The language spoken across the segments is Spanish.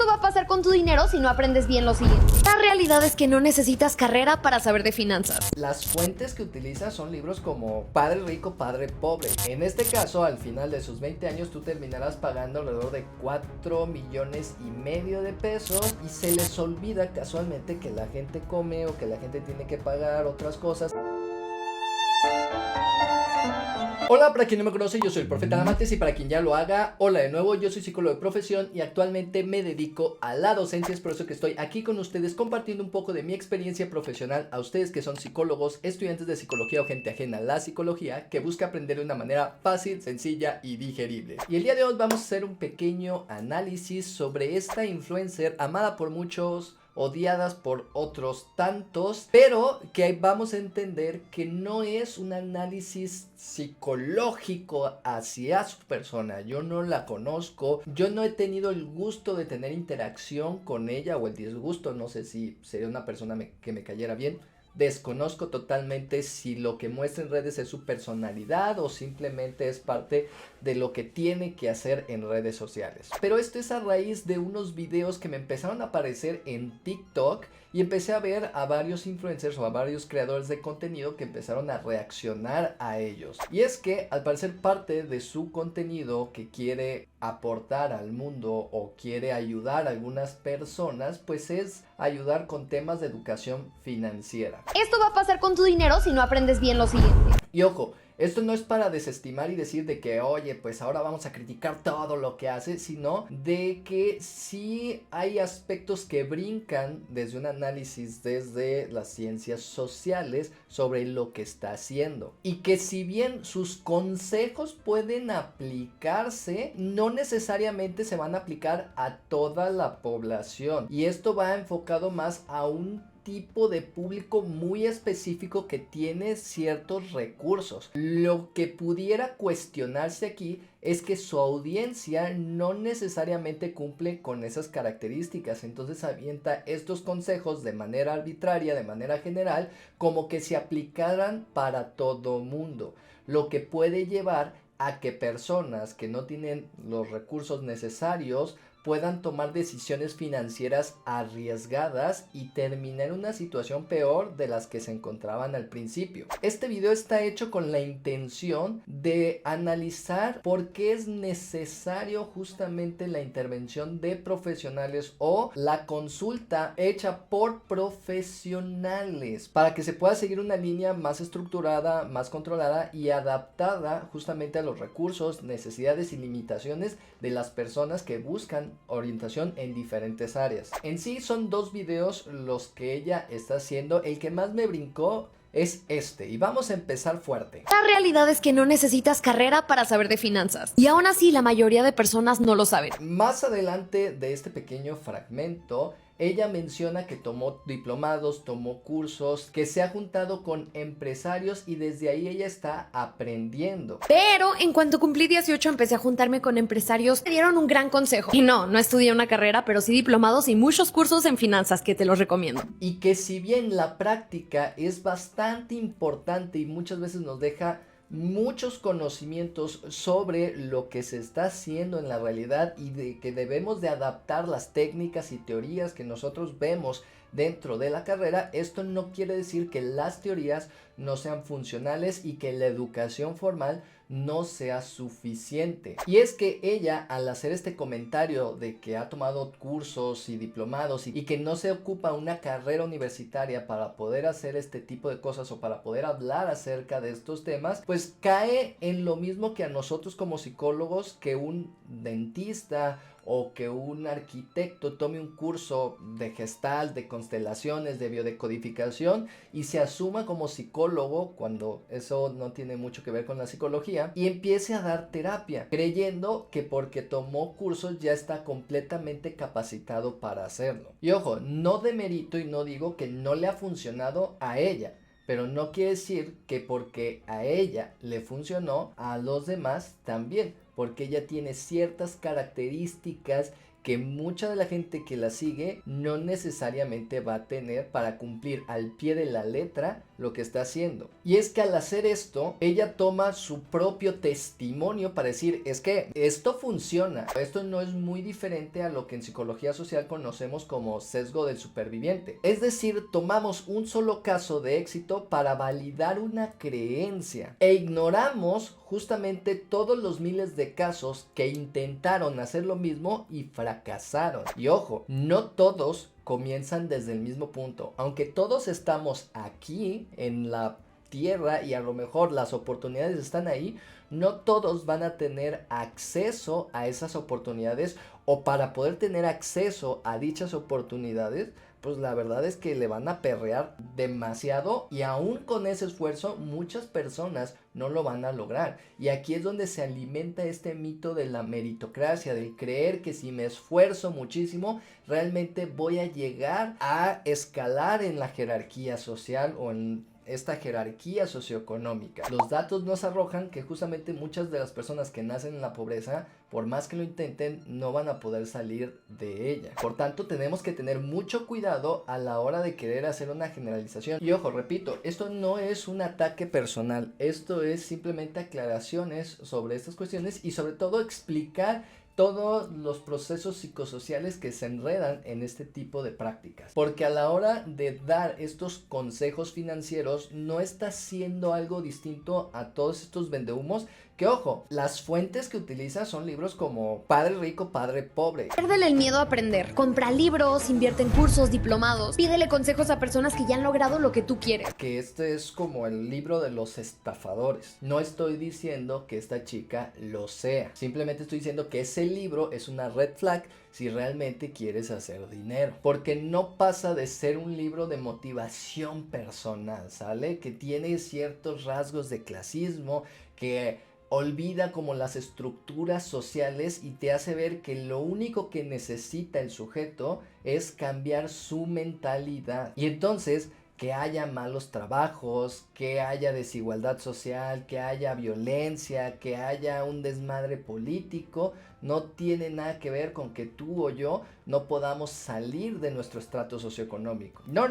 va a pasar con tu dinero si no aprendes bien lo siguiente. La realidad es que no necesitas carrera para saber de finanzas. Las fuentes que utiliza son libros como Padre Rico, Padre Pobre. En este caso, al final de sus 20 años, tú terminarás pagando alrededor de 4,5 millones de pesos y se les olvida casualmente que la gente come o que la gente tiene que pagar otras cosas. Hola, para quien no me conoce, yo soy el Profeta Namates, y para quien ya lo haga, hola de nuevo, yo soy psicólogo de profesión y actualmente me dedico a la docencia. Es por eso que estoy aquí con ustedes compartiendo un poco de mi experiencia profesional a ustedes que son psicólogos, estudiantes de psicología o gente ajena a la psicología que busca aprender de una manera fácil, sencilla y digerible. Y el día de hoy vamos a hacer un pequeño análisis sobre esta influencer amada por muchos, odiadas por otros tantos, pero que vamos a entender que no es un análisis psicológico hacia su persona. Yo no la conozco, yo no he tenido el gusto de tener interacción con ella, o el disgusto, no sé si sería una persona que me cayera bien. Desconozco totalmente si lo que muestra en redes es su personalidad o simplemente es parte de lo que tiene que hacer en redes sociales. Pero esto es a raíz de unos videos que me empezaron a aparecer en TikTok y empecé a ver a varios influencers o a varios creadores de contenido que empezaron a reaccionar a ellos. Y es que al parecer parte de su contenido que quiere aportar al mundo o quiere ayudar a algunas personas, pues es ayudar con temas de educación financiera. Esto va a pasar con tu dinero si no aprendes bien lo siguiente. Y ojo, esto no es para desestimar y decir de que, oye, pues ahora vamos a criticar todo lo que hace, sino de que sí hay aspectos que brincan desde un análisis desde las ciencias sociales sobre lo que está haciendo. Y que si bien sus consejos pueden aplicarse, no necesariamente se van a aplicar a toda la población. Y esto va enfocado más a un tipo de público muy específico que tiene ciertos recursos. Lo que pudiera cuestionarse aquí es que su audiencia no necesariamente cumple con esas características, entonces avienta estos consejos de manera arbitraria, de manera general, como que se aplicaran para todo mundo, lo que puede llevar a que personas que no tienen los recursos necesarios puedan tomar decisiones financieras arriesgadas y terminar en una situación peor de las que se encontraban al principio. Este video está hecho con la intención de analizar por qué es necesario justamente la intervención de profesionales o la consulta hecha por profesionales para que se pueda seguir una línea más estructurada, más controlada y adaptada justamente a los recursos, necesidades y limitaciones de las personas que buscan orientación en diferentes áreas. En sí son dos videos los que ella está haciendo. El que más me brincó es este, y vamos a empezar fuerte. La realidad es que no necesitas carrera para saber de finanzas. Y aún así la mayoría de personas no lo saben. Más adelante de este pequeño fragmento, ella menciona que tomó diplomados, tomó cursos, que se ha juntado con empresarios y desde ahí ella está aprendiendo. Pero en cuanto cumplí 18 empecé a juntarme con empresarios que me dieron un gran consejo. Y no estudié una carrera, pero sí diplomados y muchos cursos en finanzas que te los recomiendo. Y que si bien la práctica es bastante importante y muchas veces nos deja muchos conocimientos sobre lo que se está haciendo en la realidad y de que debemos de adaptar las técnicas y teorías que nosotros vemos dentro de la carrera, esto no quiere decir que las teorías no sean funcionales y que la educación formal no sea suficiente. Y es que ella, al hacer este comentario de que ha tomado cursos y diplomados y que no se ocupa una carrera universitaria para poder hacer este tipo de cosas o para poder hablar acerca de estos temas, pues cae en lo mismo que a nosotros como psicólogos, que un dentista o que un arquitecto tome un curso de Gestalt, de constelaciones, de biodecodificación y se asuma como psicólogo cuando eso no tiene mucho que ver con la psicología y empiece a dar terapia, creyendo que porque tomó cursos ya está completamente capacitado para hacerlo. Y ojo, no demerito y no digo que no le ha funcionado a ella, pero no quiere decir que porque a ella le funcionó, a los demás también, porque ella tiene ciertas características que mucha de la gente que la sigue no necesariamente va a tener para cumplir al pie de la letra lo que está haciendo. Y es que al hacer esto, ella toma su propio testimonio para decir, es que esto funciona. Esto no es muy diferente a lo que en psicología social conocemos como sesgo del superviviente. Es decir, tomamos un solo caso de éxito para validar una creencia e ignoramos justamente todos los miles de casos que intentaron hacer lo mismo y fracasaron. Y ojo, no todos comienzan desde el mismo punto. Aunque todos estamos aquí en la tierra y a lo mejor las oportunidades están ahí, no todos van a tener acceso a esas oportunidades, o para poder tener acceso a dichas oportunidades, pues la verdad es que le van a perrear demasiado, y aún con ese esfuerzo muchas personas no lo van a lograr. Y aquí es donde se alimenta este mito de la meritocracia, del creer que si me esfuerzo muchísimo realmente voy a llegar a escalar en la jerarquía social o en esta jerarquía socioeconómica. Los datos nos arrojan que justamente muchas de las personas que nacen en la pobreza, por más que lo intenten, no van a poder salir de ella. Por tanto, tenemos que tener mucho cuidado a la hora de querer hacer una generalización. Y ojo, repito, esto no es un ataque personal, esto es simplemente aclaraciones sobre estas cuestiones y sobre todo explicar todos los procesos psicosociales que se enredan en este tipo de prácticas. Porque a la hora de dar estos consejos financieros no está haciendo algo distinto a todos estos vendehumos. Que ojo, las fuentes que utiliza son libros como Padre Rico, Padre Pobre. Piérdele el miedo a aprender. Compra libros, invierte en cursos, diplomados. Pídele consejos a personas que ya han logrado lo que tú quieres. Que este es como el libro de los estafadores. No estoy diciendo que esta chica lo sea. Simplemente estoy diciendo que ese libro es una red flag si realmente quieres hacer dinero. Porque no pasa de ser un libro de motivación personal, ¿sale? Que tiene ciertos rasgos de clasismo, que olvida como las estructuras sociales y te hace ver que lo único que necesita el sujeto es cambiar su mentalidad. Y entonces, que haya malos trabajos, que haya desigualdad social, que haya violencia, que haya un desmadre político, no tiene nada que ver con que tú o yo no podamos salir de nuestro estrato socioeconómico. No.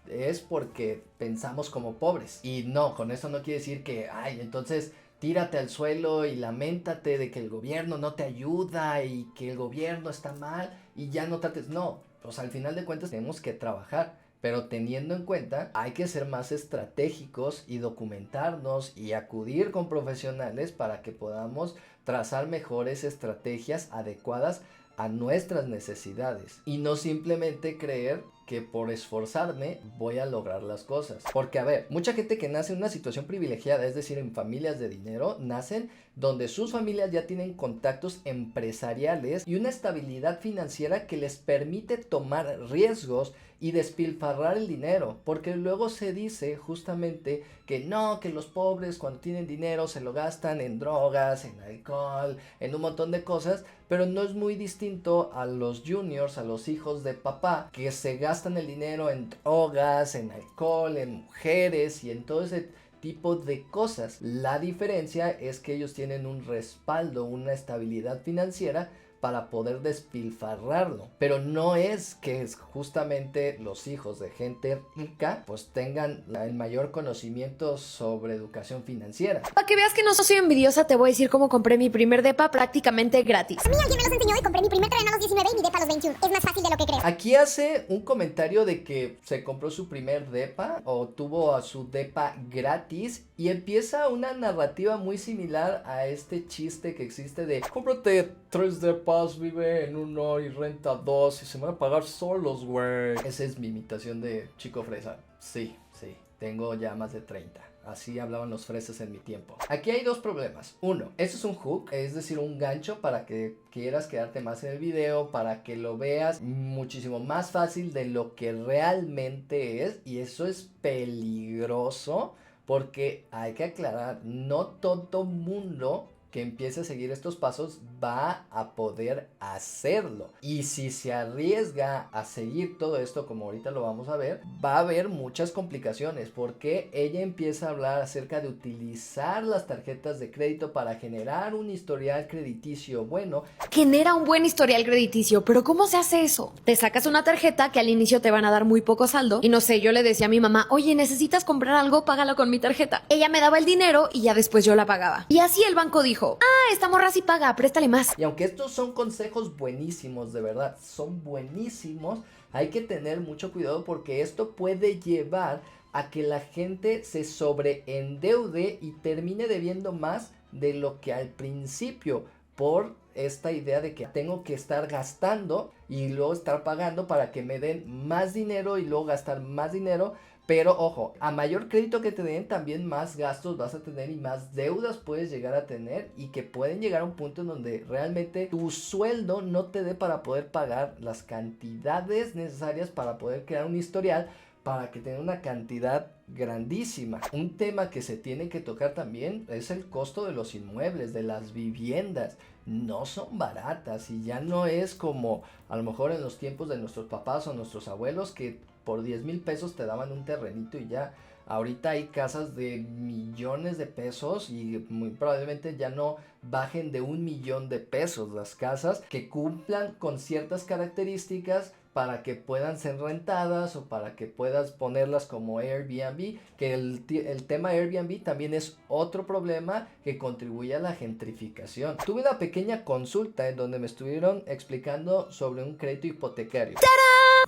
Es porque pensamos como pobres. Y no, con eso no quiere decir que, ay, entonces tírate al suelo y lamentate de que el gobierno no te ayuda y que el gobierno está mal y ya no trates. No, pues al final de cuentas tenemos que trabajar, pero teniendo en cuenta hay que ser más estratégicos y documentarnos y acudir con profesionales para que podamos trazar mejores estrategias adecuadas a nuestras necesidades y no simplemente creer que por esforzarme voy a lograr las cosas. Porque a ver, mucha gente que nace en una situación privilegiada, es decir, en familias de dinero, nacen donde sus familias ya tienen contactos empresariales y una estabilidad financiera que les permite tomar riesgos y despilfarrar el dinero, porque luego se dice justamente que no, que los pobres cuando tienen dinero se lo gastan en drogas, en alcohol, en un montón de cosas, pero no es muy distinto a los juniors, a los hijos de papá, que se gastan el dinero en drogas, en alcohol, en mujeres y en todo ese tipo de cosas. La diferencia es que ellos tienen un respaldo, una estabilidad financiera para poder despilfarrarlo, pero no es que justamente los hijos de gente rica pues tengan el mayor conocimiento sobre educación financiera. Para que veas que no soy envidiosa, te voy a decir cómo compré mi primer depa prácticamente gratis. A mí alguien me los enseñó y compré mi primer terreno a los 19 y mi depa a los 21. Es más fácil de lo que creo. Aquí hace un comentario de que se compró su primer depa o tuvo a su depa gratis y empieza una narrativa muy similar a este chiste que existe de cómprate 3 depas, vive en uno y renta 2 y se van a pagar solos, güey. Esa es mi imitación de Chico Fresa. Sí, tengo ya más de 30. Así hablaban los fresas en mi tiempo. Aquí hay dos problemas. Uno, esto es un hook, es decir, un gancho para que quieras quedarte más en el video, para que lo veas muchísimo más fácil de lo que realmente es. Y eso es peligroso porque hay que aclarar, no todo mundo que empiece a seguir estos pasos va a poder hacerlo. Y si se arriesga a seguir todo esto, como ahorita lo vamos a ver, va a haber muchas complicaciones, porque ella empieza a hablar acerca de utilizar las tarjetas de crédito para generar un historial crediticio bueno. Genera un buen historial crediticio, pero ¿cómo se hace eso? Te sacas una tarjeta que al inicio te van a dar muy poco saldo y no sé, yo le decía a mi mamá, oye, ¿necesitas comprar algo? Págalo con mi tarjeta. Ella me daba el dinero y ya después yo la pagaba. Y así el banco dijo, esta morra sí paga, préstale más. Y aunque estos son consejos buenísimos, de verdad, son buenísimos, hay que tener mucho cuidado porque esto puede llevar a que la gente se sobreendeude y termine debiendo más de lo que al principio, por esta idea de que tengo que estar gastando y luego estar pagando para que me den más dinero y luego gastar más dinero. Pero ojo, a mayor crédito que te den, también más gastos vas a tener y más deudas puedes llegar a tener, y que pueden llegar a un punto en donde realmente tu sueldo no te dé para poder pagar las cantidades necesarias para poder crear un historial para que tenga una cantidad grandísima. Un tema que se tiene que tocar también es el costo de los inmuebles, de las viviendas. No son baratas y ya no es como a lo mejor en los tiempos de nuestros papás o nuestros abuelos, que por 10,000 pesos te daban un terrenito y ya. Ahorita hay casas de millones de pesos y muy probablemente ya no bajen de 1,000,000 de pesos las casas, que cumplan con ciertas características para que puedan ser rentadas o para que puedas ponerlas como Airbnb, que el tema Airbnb también es otro problema que contribuye a la gentrificación. Tuve una pequeña consulta en donde me estuvieron explicando sobre un crédito hipotecario.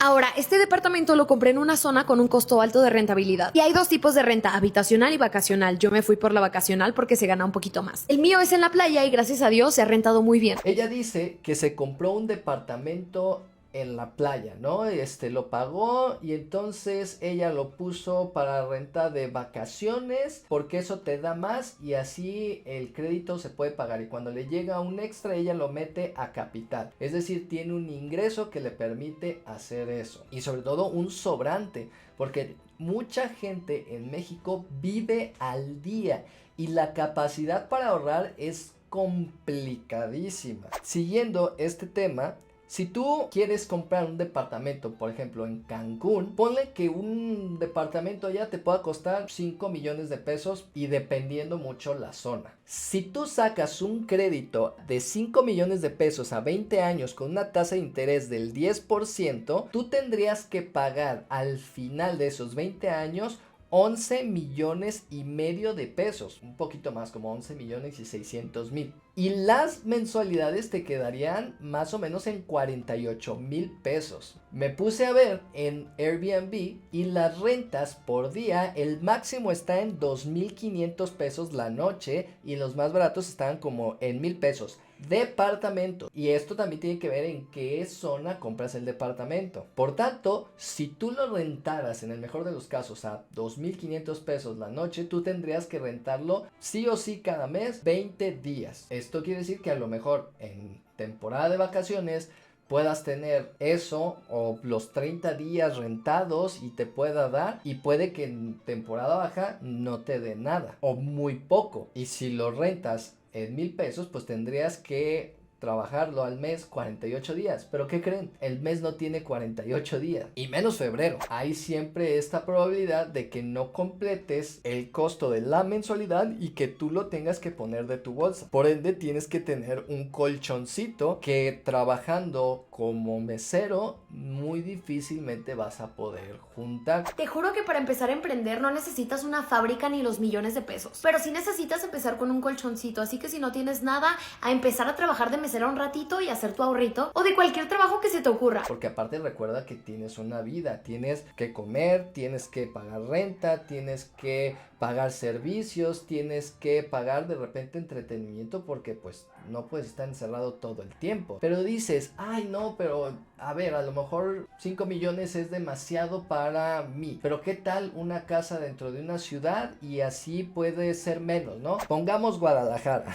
Ahora, este departamento lo compré en una zona con un costo alto de rentabilidad. Y hay dos tipos de renta, habitacional y vacacional. Yo me fui por la vacacional porque se gana un poquito más. El mío es en la playa y gracias a Dios se ha rentado muy bien. Ella dice que se compró un departamento en la playa, ¿no? Lo pagó y entonces ella lo puso para renta de vacaciones porque eso te da más y así el crédito se puede pagar, y cuando le llega un extra ella lo mete a capital, es decir, tiene un ingreso que le permite hacer eso, y sobre todo un sobrante, porque mucha gente en México vive al día y la capacidad para ahorrar es complicadísima. Siguiendo este tema, si tú quieres comprar un departamento, por ejemplo, en Cancún, ponle que un departamento allá te pueda costar 5 millones de pesos y dependiendo mucho la zona. Si tú sacas un crédito de 5 millones de pesos a 20 años con una tasa de interés del 10%, tú tendrías que pagar al final de esos 20 años 11 millones y medio de pesos, un poquito más, como 11 millones y 600 mil. Y las mensualidades te quedarían más o menos en 48,000 pesos. Me puse a ver en Airbnb y las rentas por día, el máximo está en 2,500 pesos la noche y los más baratos están como en 1,000 pesos. Departamento, y esto también tiene que ver en qué zona compras el departamento. Por tanto, si tú lo rentaras en el mejor de los casos a 2,500 pesos la noche, tú tendrías que rentarlo sí o sí cada mes 20 días. Esto quiere decir que a lo mejor en temporada de vacaciones puedas tener eso o los 30 días rentados y te pueda dar, y puede que en temporada baja no te dé nada o muy poco. Y si lo rentas en 1,000 pesos, pues tendrías que trabajarlo al mes 48 días. Pero ¿qué creen? El mes no tiene 48 días y menos febrero. Hay siempre esta probabilidad de que no completes el costo de la mensualidad y que tú lo tengas que poner de tu bolsa. Por ende tienes que tener un colchoncito que trabajando como mesero muy difícilmente vas a poder juntar. Te juro que para empezar a emprender no necesitas una fábrica ni los millones de pesos, pero sí necesitas empezar con un colchoncito, así que si no tienes nada, a empezar a trabajar de mesera un ratito y hacer tu ahorrito, o de cualquier trabajo que se te ocurra. Porque aparte recuerda que tienes una vida, tienes que comer, tienes que pagar renta, tienes que pagar servicios, tienes que pagar de repente entretenimiento, porque pues no puedes estar encerrado todo el tiempo. Pero dices, ay no, pero a ver, a lo mejor 5 millones es demasiado para mí. Pero ¿qué tal una casa dentro de una ciudad? Y así puede ser menos, ¿no? Pongamos Guadalajara.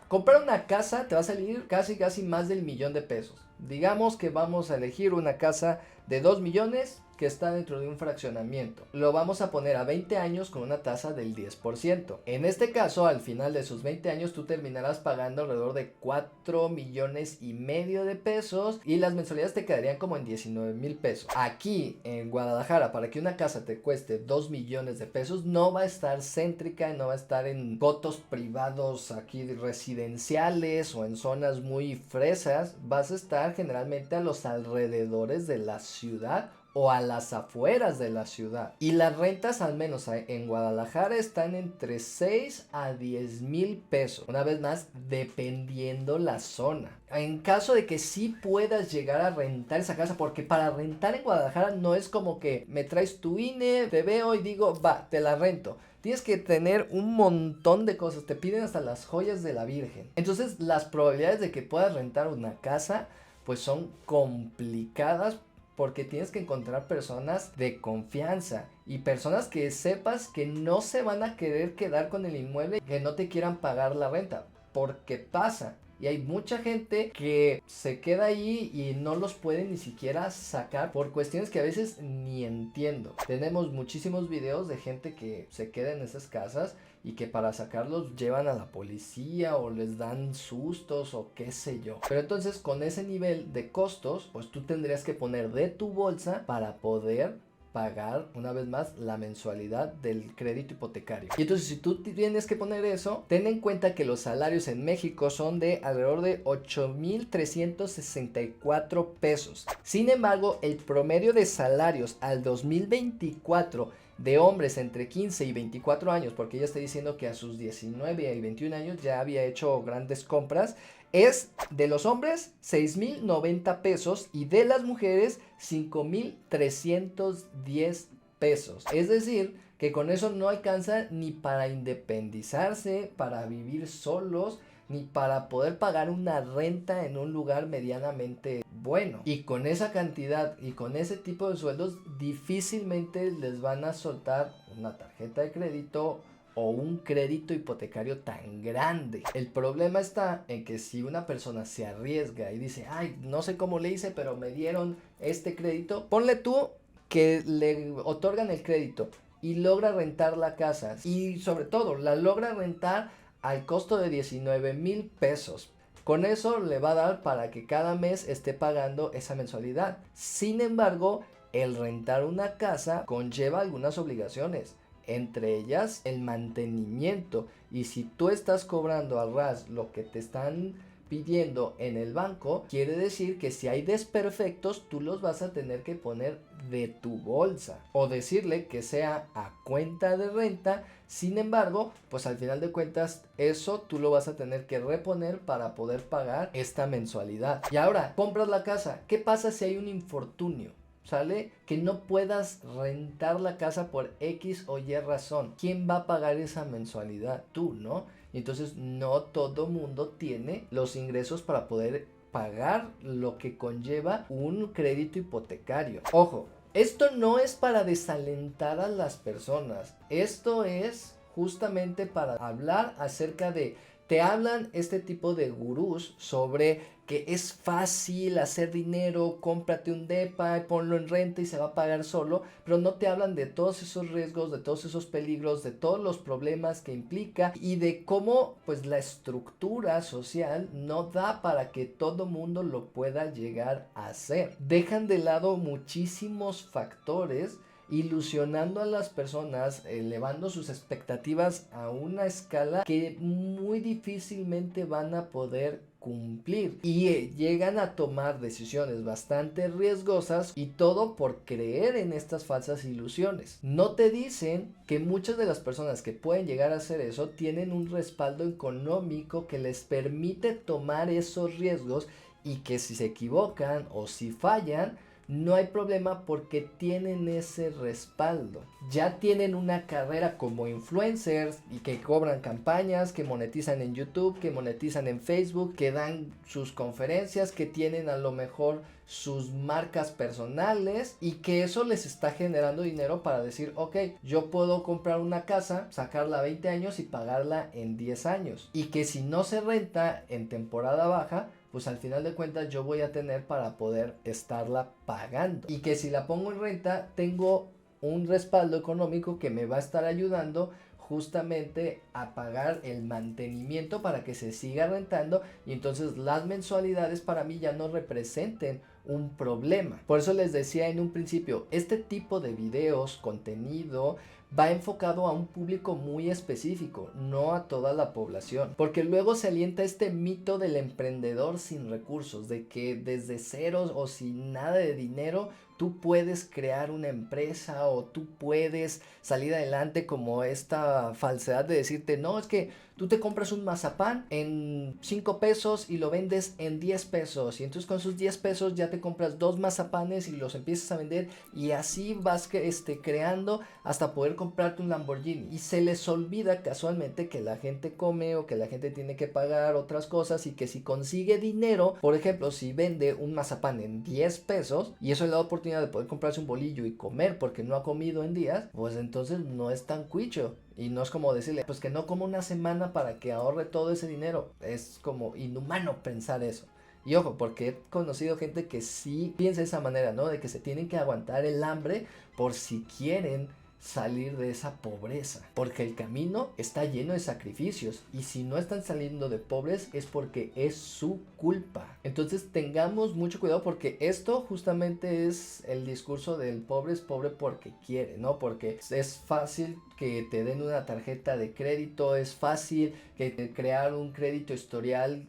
Comprar una casa te va a salir casi más del 1,000,000 de pesos. Digamos que vamos a elegir una casa de 2 millones que está dentro de un fraccionamiento. Lo vamos a poner a 20 años con una tasa del 10%. En este caso, al final de sus 20 años, tú terminarás pagando alrededor de 4 millones y medio de pesos y las mensualidades te quedarían como en 19,000 pesos. Aquí en Guadalajara, para que una casa te cueste 2 millones de pesos, no va a estar céntrica, no va a estar en cotos privados aquí residenciales o en zonas muy fresas. Vas a estar generalmente a los alrededores de la ciudad o a las afueras de la ciudad. Y las rentas, al menos en Guadalajara, están entre 6 a 10 mil pesos. Una vez más, dependiendo la zona. En caso de que sí puedas llegar a rentar esa casa, porque para rentar en Guadalajara no es como que me traes tu INE, te veo y digo, va, te la rento. Tienes que tener un montón de cosas, te piden hasta las joyas de la Virgen. Entonces, las probabilidades de que puedas rentar una casa, pues son complicadas, porque tienes que encontrar personas de confianza y personas que sepas que no se van a querer quedar con el inmueble, que no te quieran pagar la renta, porque pasa. Y hay mucha gente que se queda ahí y no los puede ni siquiera sacar por cuestiones que a veces ni entiendo. Tenemos muchísimos videos de gente que se queda en esas casas y que para sacarlos llevan a la policía o les dan sustos o qué sé yo. Pero entonces con ese nivel de costos, pues tú tendrías que poner de tu bolsa para poder pagar una vez más la mensualidad del crédito hipotecario. Y entonces si tú tienes que poner eso, ten en cuenta que los salarios en México son de alrededor de 8,364 pesos. Sin embargo, el promedio de salarios al 2024 de hombres entre 15 y 24 años, porque ella está diciendo que a sus 19 y 21 años ya había hecho grandes compras, es de los hombres 6,090 pesos y de las mujeres 5,310 pesos. Es decir, que con eso no alcanza ni para independizarse, para vivir solos, ni para poder pagar una renta en un lugar medianamente bueno. Y con esa cantidad y con ese tipo de sueldos difícilmente les van a soltar una tarjeta de crédito o un crédito hipotecario tan grande. El problema está en que si una persona se arriesga y dice, ay, no sé cómo le hice, pero me dieron este crédito, ponle tú que le otorgan el crédito y logra rentar la casa y sobre todo la logra rentar al costo de 19,000 pesos. Con eso le va a dar para que cada mes esté pagando esa mensualidad. Sin embargo, el rentar una casa conlleva algunas obligaciones, entre ellas el mantenimiento. Y si tú estás cobrando al ras lo que te están pidiendo en el banco, quiere decir que si hay desperfectos tú los vas a tener que poner de tu bolsa o decirle que sea a cuenta de renta. Sin embargo, pues al final de cuentas eso tú lo vas a tener que reponer para poder pagar esta mensualidad. Y ahora, compras la casa. ¿Qué pasa si hay un infortunio? ¿Sale? Que no puedas rentar la casa por X o Y razón. ¿Quién va a pagar esa mensualidad? Tú, ¿no? Y entonces no todo mundo tiene los ingresos para poder pagar lo que conlleva un crédito hipotecario. Ojo, esto no es para desalentar a las personas. Esto es justamente para hablar acerca de... Te hablan este tipo de gurús sobre que es fácil hacer dinero, cómprate un depa, ponlo en renta y se va a pagar solo, pero no te hablan de todos esos riesgos, de todos esos peligros, de todos los problemas que implica y de cómo pues la estructura social no da para que todo mundo lo pueda llegar a hacer. Dejan de lado muchísimos factores, ilusionando a las personas, elevando sus expectativas a una escala que muy difícilmente van a poder cumplir y llegan a tomar decisiones bastante riesgosas y todo por creer en estas falsas ilusiones. No te dicen que muchas de las personas que pueden llegar a hacer eso tienen un respaldo económico que les permite tomar esos riesgos y que si se equivocan o si fallan no hay problema porque tienen ese respaldo. Ya tienen una carrera como influencers y que cobran campañas, que monetizan en YouTube, que monetizan en Facebook, que dan sus conferencias, que tienen a lo mejor sus marcas personales y que eso les está generando dinero para decir, ok, yo puedo comprar una casa, sacarla a 20 años y pagarla en 10 años. Y que si no se renta en temporada baja, pues al final de cuentas yo voy a tener para poder estarla pagando. Y que si la pongo en renta, tengo un respaldo económico que me va a estar ayudando justamente a pagar el mantenimiento para que se siga rentando, y entonces las mensualidades para mí ya no representen un problema. Por eso les decía en un principio, este tipo de videos, contenido, va enfocado a un público muy específico, no a toda la población, porque luego se alienta este mito del emprendedor sin recursos, de que desde ceros o sin nada de dinero tú puedes crear una empresa o tú puedes salir adelante, como esta falsedad de decirte, no, es que tú te compras un mazapán en 5 pesos y lo vendes en 10 pesos, y entonces con sus 10 pesos ya te compras 2 mazapanes y los empiezas a vender, y así vas creando hasta poder comprarte un Lamborghini. Y se les olvida casualmente que la gente come o que la gente tiene que pagar otras cosas, y que si consigue dinero, por ejemplo, si vende un mazapán en 10 pesos y eso le da oportunidad de poder comprarse un bolillo y comer porque no ha comido en días, pues entonces no es tan cuicho. Y no es como decirle, pues que no coma una semana para que ahorre todo ese dinero. Es como inhumano pensar eso. Y ojo, porque he conocido gente que sí piensa de esa manera, ¿no? De que se tienen que aguantar el hambre por si quieren salir de esa pobreza, porque el camino está lleno de sacrificios, y si no están saliendo de pobres es porque es su culpa. Entonces tengamos mucho cuidado, porque esto justamente es el discurso del pobre es pobre porque quiere, ¿no? Porque es fácil que te den una tarjeta de crédito, es fácil que crear un crédito historial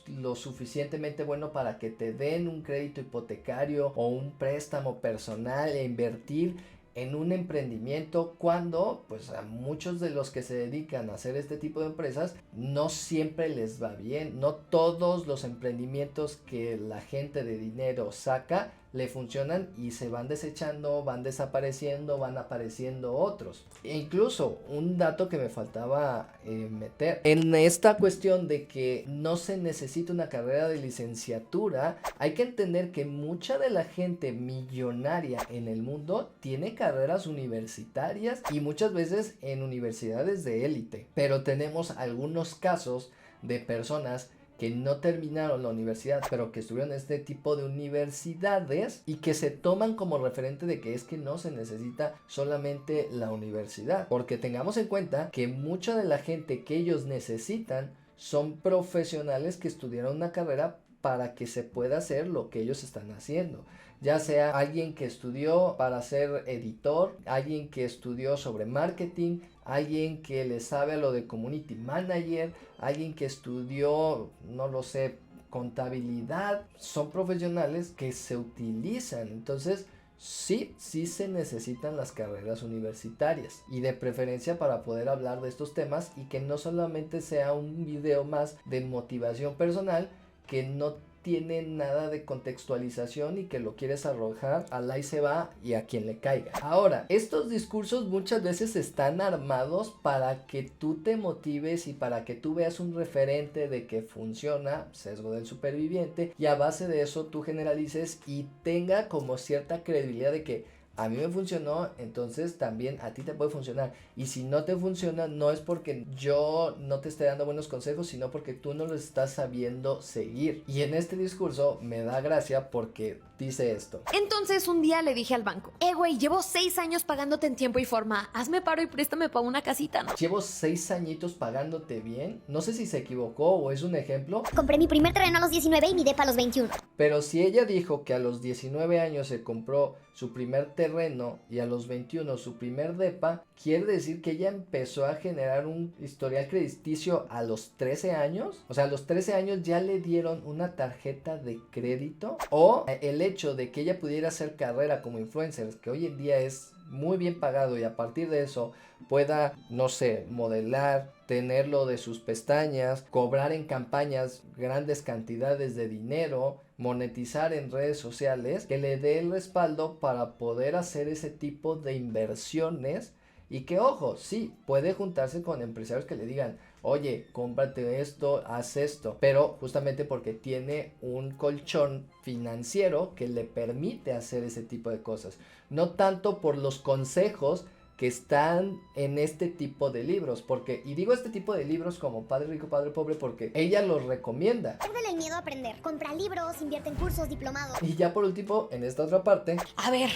lo suficientemente bueno para que te den un crédito hipotecario o un préstamo personal e invertir en un emprendimiento, cuando pues a muchos de los que se dedican a hacer este tipo de empresas no siempre les va bien. No todos los emprendimientos que la gente de dinero saca le funcionan, y se van desechando, van desapareciendo, van apareciendo otros. E incluso un dato que me faltaba meter en esta cuestión de que no se necesita una carrera de licenciatura, hay que entender que mucha de la gente millonaria en el mundo tiene carreras universitarias, y muchas veces en universidades de élite. Pero tenemos algunos casos de personas que no terminaron la universidad, pero que estuvieron en este tipo de universidades, y que se toman como referente de que es que no se necesita solamente la universidad, porque tengamos en cuenta que mucha de la gente que ellos necesitan son profesionales que estudiaron una carrera para que se pueda hacer lo que ellos están haciendo, ya sea alguien que estudió para ser editor, alguien que estudió sobre marketing, alguien que le sabe a lo de community manager, alguien que estudió, no lo sé, contabilidad. Son profesionales que se utilizan. Entonces sí se necesitan las carreras universitarias, y de preferencia para poder hablar de estos temas, y que no solamente sea un video más de motivación personal que no tiene nada de contextualización y que lo quieres arrojar al ahí se va y a quien le caiga. Ahora, estos discursos muchas veces están armados para que tú te motives y para que tú veas un referente de que funciona, sesgo del superviviente, y a base de eso tú generalices y tenga como cierta credibilidad de que a mí me funcionó, entonces también a ti te puede funcionar. Y si no te funciona, no es porque yo no te esté dando buenos consejos, sino porque tú no los estás sabiendo seguir. Y en este discurso me da gracia porque dice esto. Entonces un día le dije al banco, güey, llevo 6 años pagándote en tiempo y forma, hazme paro y préstame para una casita, ¿no? Llevo 6 añitos pagándote bien. No sé si se equivocó o es un ejemplo. Compré mi primer terreno a los 19 y mi depa a los 21. Pero si ella dijo que a los 19 años se compró su primer terreno y a los 21 su primer depa, quiere decir que ella empezó a generar un historial crediticio a los 13 años. O sea, a los 13 años ya le dieron una tarjeta de crédito. O el hecho de que ella pudiera hacer carrera como influencer, que hoy en día es muy bien pagado, y a partir de eso pueda, no sé, modelar, tenerlo de sus pestañas, cobrar en campañas grandes cantidades de dinero, monetizar en redes sociales, que le dé el respaldo para poder hacer ese tipo de inversiones. Y que ojo, sí, puede juntarse con empresarios que le digan, oye, cómprate esto, haz esto, pero justamente porque tiene un colchón financiero que le permite hacer ese tipo de cosas, no tanto por los consejos que están en este tipo de libros, porque, y digo este tipo de libros como Padre Rico, Padre Pobre, porque ella los recomienda. Piérdele el miedo a aprender. Compra libros, invierte en cursos, diplomados. Y ya por último, en esta otra parte, A ver.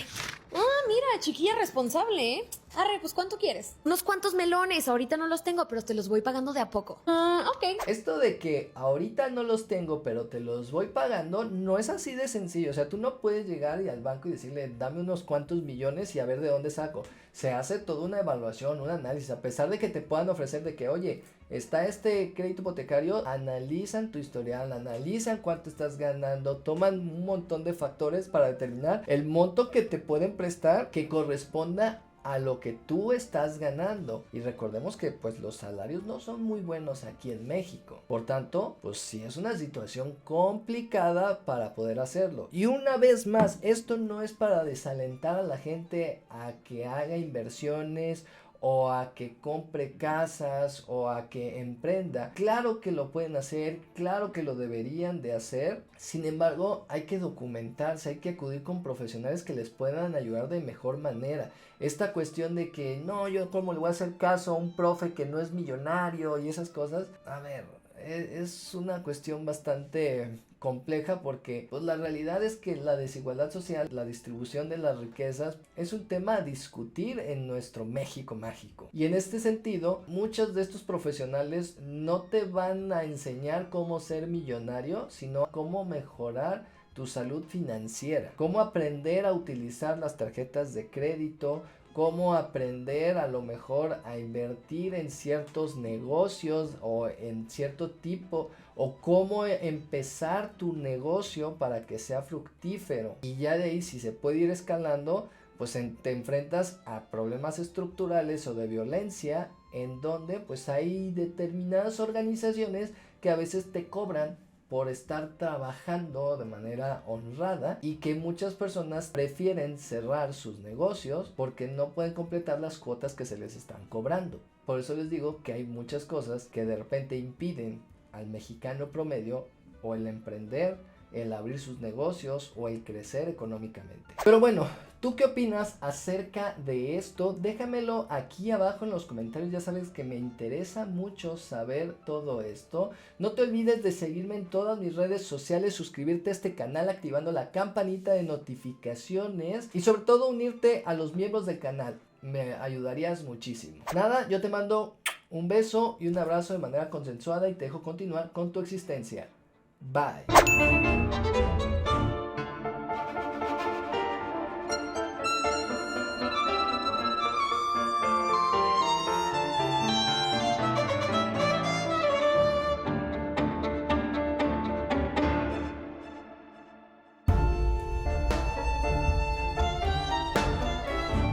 Mira, chiquilla responsable, ¿eh? Arre, pues ¿cuánto quieres? Unos cuantos melones, ahorita no los tengo, pero te los voy pagando de a poco. Ok. esto de que ahorita no los tengo, pero te los voy pagando, no es así de sencillo. O sea, tú no puedes llegar y al banco y decirle, dame unos cuantos millones y a ver de dónde saco. Se hace toda una evaluación, un análisis, a pesar de que te puedan ofrecer de que, oye, está este crédito hipotecario, analizan tu historial, analizan cuánto estás ganando, toman un montón de factores para determinar el monto que te pueden prestar que corresponda a lo que tú estás ganando. Y recordemos que pues los salarios no son muy buenos aquí en México. Por tanto, pues sí es una situación complicada para poder hacerlo. Y una vez más, esto no es para desalentar a la gente a que haga inversiones o a que compre casas o a que emprenda. Claro que lo pueden hacer, claro que lo deberían de hacer. Sin embargo, hay que documentarse, hay que acudir con profesionales que les puedan ayudar de mejor manera. Esta cuestión de que no, yo cómo le voy a hacer caso a un profe que no es millonario y esas cosas, a ver, es una cuestión bastante compleja porque pues la realidad es que la desigualdad social, la distribución de las riquezas es un tema a discutir en nuestro México mágico. Y en este sentido, muchos de estos profesionales no te van a enseñar cómo ser millonario, sino cómo mejorar tu salud financiera, cómo aprender a utilizar las tarjetas de crédito, cómo aprender a lo mejor a invertir en ciertos negocios o en cierto tipo, o cómo empezar tu negocio para que sea fructífero. Y ya de ahí, si se puede ir escalando, pues te enfrentas a problemas estructurales o de violencia, en donde pues hay determinadas organizaciones que a veces te cobran por estar trabajando de manera honrada y que muchas personas prefieren cerrar sus negocios porque no pueden completar las cuotas que se les están cobrando. Por eso les digo que hay muchas cosas que de repente impiden al mexicano promedio o el emprender, el abrir sus negocios o el crecer económicamente. Pero bueno, ¿tú qué opinas acerca de esto? Déjamelo aquí abajo en los comentarios, ya sabes que me interesa mucho saber todo esto. No te olvides de seguirme en todas mis redes sociales, suscribirte a este canal activando la campanita de notificaciones y sobre todo unirte a los miembros del canal. Me ayudarías muchísimo. Nada, yo te mando un beso y un abrazo de manera consensuada y te dejo continuar con tu existencia. Bye.